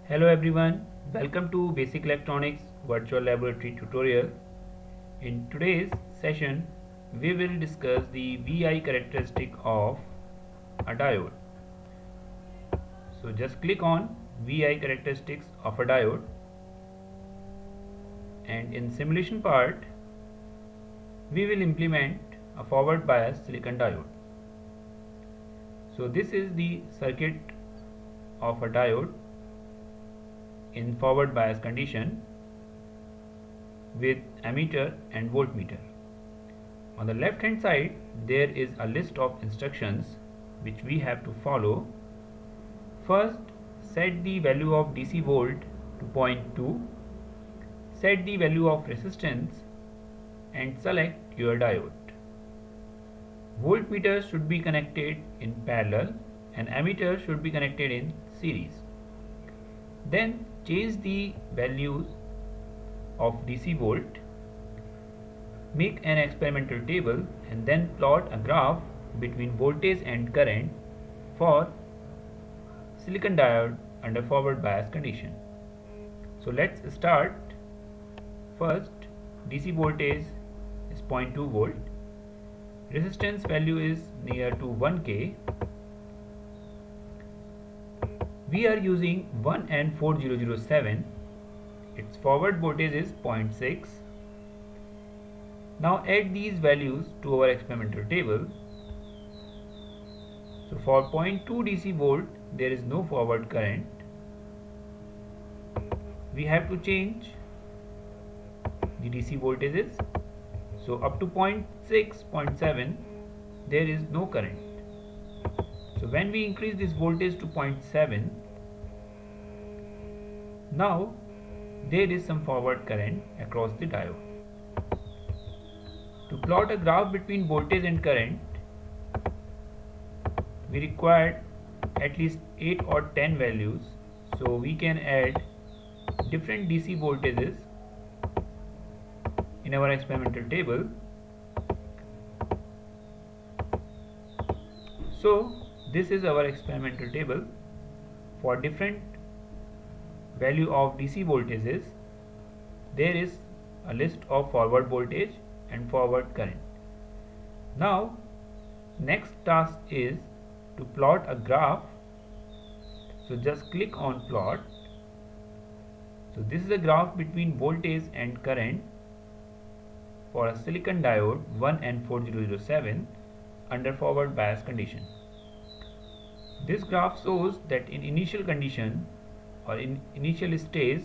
Hello everyone, welcome to Basic Electronics Virtual Laboratory tutorial. In today's session, we will discuss the VI characteristic of a diode. So just click on VI characteristics of a diode, and in simulation part, we will implement a forward bias silicon diode. So this is the circuit of a diode in forward bias condition with ammeter and voltmeter. On the left hand side there is a list of instructions which we have to follow. First, set the value of DC volt to 0.2, set the value of resistance and select your diode. Voltmeter should be connected in parallel and ammeter should be connected in series. Then change the values of DC volt, make an experimental table and then plot a graph between voltage and current for silicon diode under forward bias condition. So let's start. First, DC voltage is 0.2 volt, resistance value is near to 1K. We are using 1N4007. Its forward voltage is 0.6. Now add these values to our experimental table. So for 0.2 DC volt there is no forward current. We have to change the DC voltages. So up to 0.6, 0.7 there is no current. So when we increase this voltage to 0.7, now there is some forward current across the diode. To plot a graph between voltage and current, we require at least 8 or 10 values, so we can add different DC voltages in our experimental table. So this is our experimental table. For different value of DC voltages, there is a list of forward voltage and forward current. Now next task is to plot a graph. So just click on plot. So this is a graph between voltage and current for a silicon diode 1N4007 under forward bias condition. This graph shows that in initial condition or in initial stage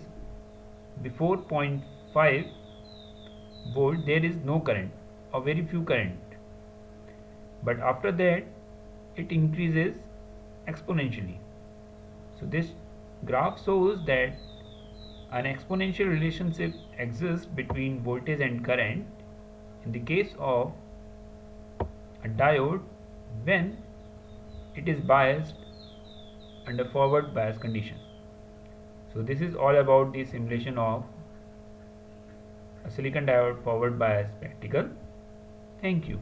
before 0.5 volt there is no current or very few current, but after that it increases exponentially. So this graph shows that an exponential relationship exists between voltage and current in the case of a diode when it is biased under forward bias condition. So this is all about the simulation of a silicon diode forward bias practical. Thank you.